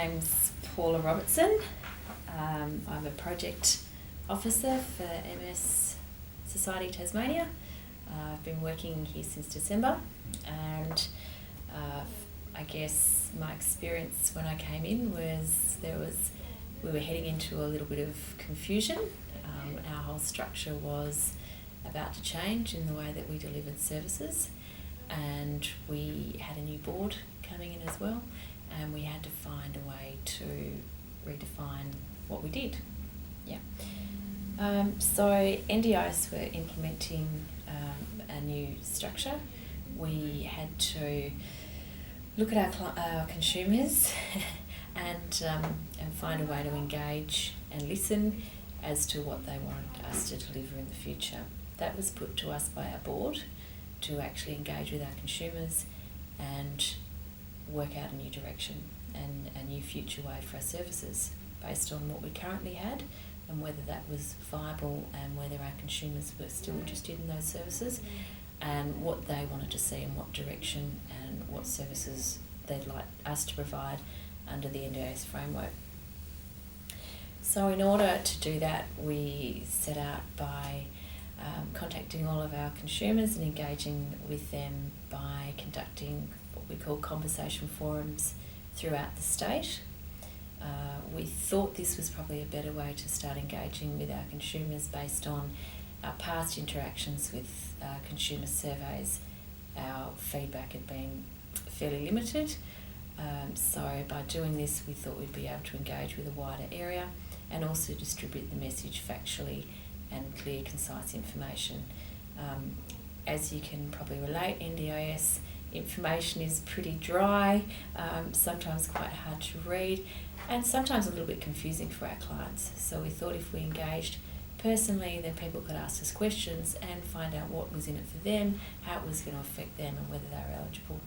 name's Paula Robertson. I'm a project officer for MS Tasmania. I've been working here since December, and I guess my experience when I came in was we were heading into a little bit of confusion. Our whole structure was about to change in the way that we delivered services, and we had a new board coming in as well, and we had to find a way to redefine what we did. So NDIS were implementing a new structure. We had to look at our consumers and find a way to engage and listen as to what they wanted us to deliver in the future. That was put to us by our board to actually engage with our consumers and work out a new direction and a new future way for our services based on what we currently had and whether that was viable and whether our consumers were still interested in those services and what they wanted to see and what direction and what services they'd like us to provide under the NDIS framework. So in order to do that, we set out by contacting all of our consumers and engaging with them by conducting what we call conversation forums throughout the state. We thought this was probably a better way to start engaging with our consumers based on our past interactions with consumer surveys. Our feedback had been fairly limited, so by doing this we thought we'd be able to engage with a wider area and also distribute the message factually and clear, concise information. As you can probably relate, NDIS information is pretty dry, sometimes quite hard to read, and sometimes a little bit confusing for our clients. So we thought if we engaged personally, then people could ask us questions and find out what was in it for them, how it was going to affect them, and whether they were eligible.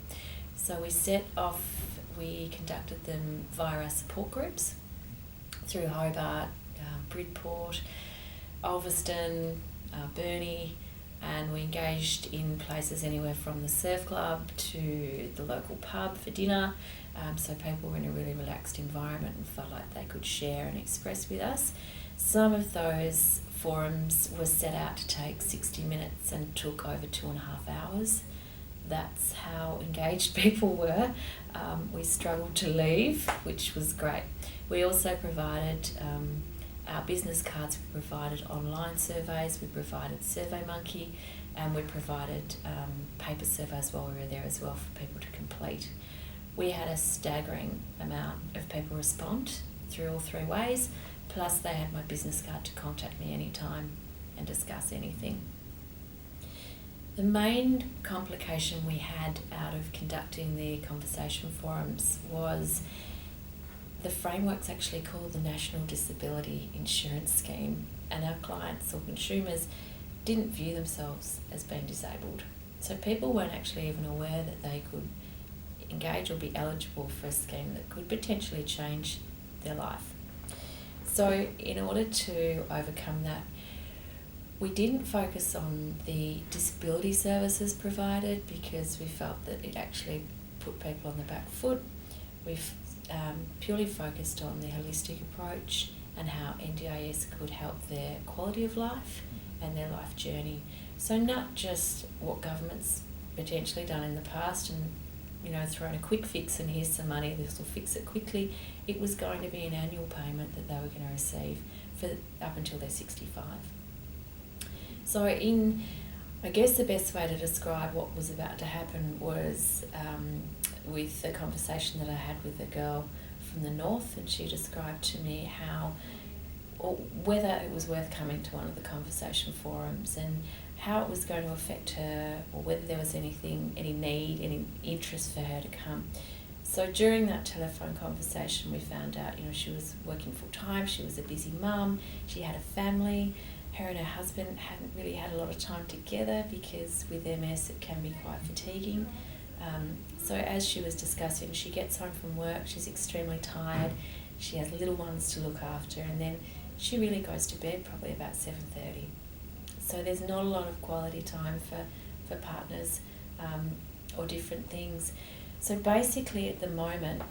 So we conducted them via our support groups through Hobart, Bridport, Ulverston, Burnie, and we engaged in places anywhere from the surf club to the local pub for dinner, so people were in a really relaxed environment and felt like they could share and express with us. Some of those forums were set out to take 60 minutes and took over 2.5 hours. That's how engaged people were. We struggled to leave, which was great. We also provided our business cards, we provided online surveys, we provided SurveyMonkey, and we provided paper surveys while we were there as well for people to complete. We had a staggering amount of people respond through all 3 ways, plus they had my business card to contact me anytime and discuss anything. The main complication we had out of conducting the conversation forums was the framework's actually called the National Disability Insurance Scheme, and our clients or consumers didn't view themselves as being disabled. So people weren't actually even aware that they could engage or be eligible for a scheme that could potentially change their life. So in order to overcome that, we didn't focus on the disability services provided because we felt that it actually put people on the back foot. We've purely focused on the holistic approach and how NDIS could help their quality of life and their life journey. So not just what government's potentially done in the past and thrown a quick fix and here's some money, this will fix it quickly. It was going to be an annual payment that they were going to receive for up until they're 65. So I guess the best way to describe what was about to happen was with a conversation that I had with a girl from the north, and she described to me whether it was worth coming to one of the conversation forums and how it was going to affect her, or whether there was any need, any interest for her to come. So during that telephone conversation, we found out, she was working full time, she was a busy mum, she had a family. Her and her husband hadn't really had a lot of time together because with MS it can be quite fatiguing. So as she was discussing, she gets home from work, she's extremely tired, she has little ones to look after, and then she really goes to bed probably about 7:30. So there's not a lot of quality time for partners or different things. So basically at the moment,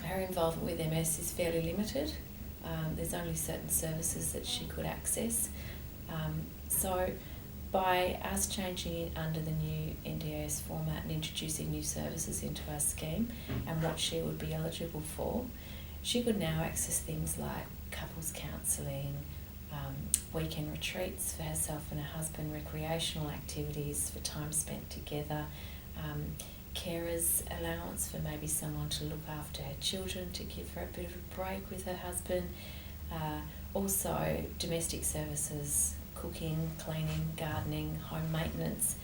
her involvement with MS is fairly limited. There's only certain services that she could access. So by us changing it under the new NDIS format and introducing new services into our scheme and what she would be eligible for, she could now access things like couples counselling, weekend retreats for herself and her husband, recreational activities for time spent together, carers allowance for maybe someone to look after her children, to give her a bit of a break with her husband, also domestic services, cooking, cleaning, gardening, home maintenance,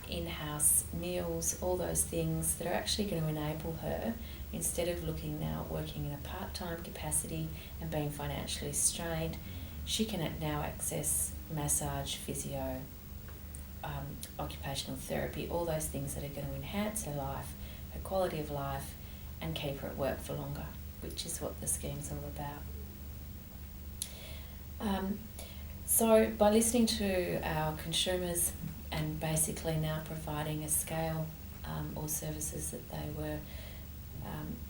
in-house meals, all those things that are actually going to enable her, instead of looking now at working in a part-time capacity and being financially strained, she can now access massage, physio, occupational therapy, all those things that are going to enhance her life, her quality of life, and keep her at work for longer, which is what the scheme's all about. So by listening to our consumers and basically now providing a scale or services that they were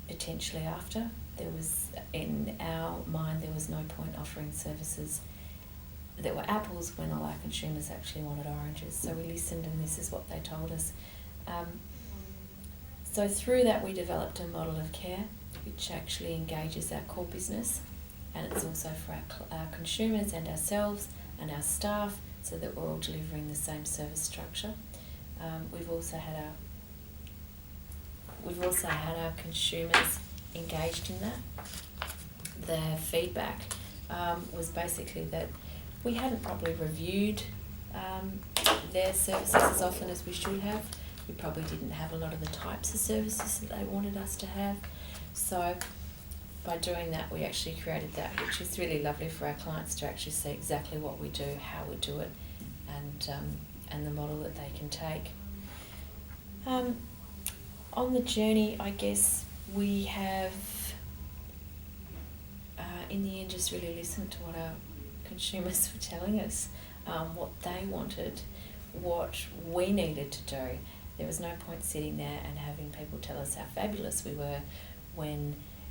potentially after, there was, in our mind, there was no point offering services that were apples when all our consumers actually wanted oranges. So we listened, and this is what they told us. So through that we developed a model of care which actually engages our core business, and it's also for our consumers and ourselves and our staff, so that we're all delivering the same service structure. We've also had our consumers engaged in that. Their feedback was basically that we hadn't probably reviewed their services as often as we should have. We probably didn't have a lot of the types of services that they wanted us to have. So by doing that, we actually created that, which is really lovely for our clients to actually see exactly what we do, how we do it, and the model that they can take. On the journey, I guess we have, in the end, just really listened to what our consumers were telling us, what they wanted, what we needed to do. There was no point sitting there and having people tell us how fabulous we were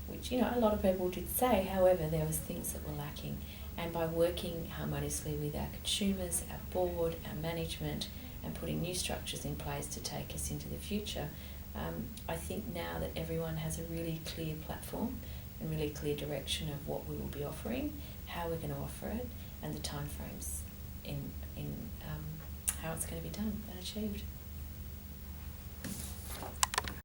which a lot of people did say. However, there was things that were lacking. And by working harmoniously with our consumers, our board, our management, and putting new structures in place to take us into the future, I think now that everyone has a really clear platform and really clear direction of what we will be offering, how we're going to offer it, and the timeframes in how it's going to be done and achieved.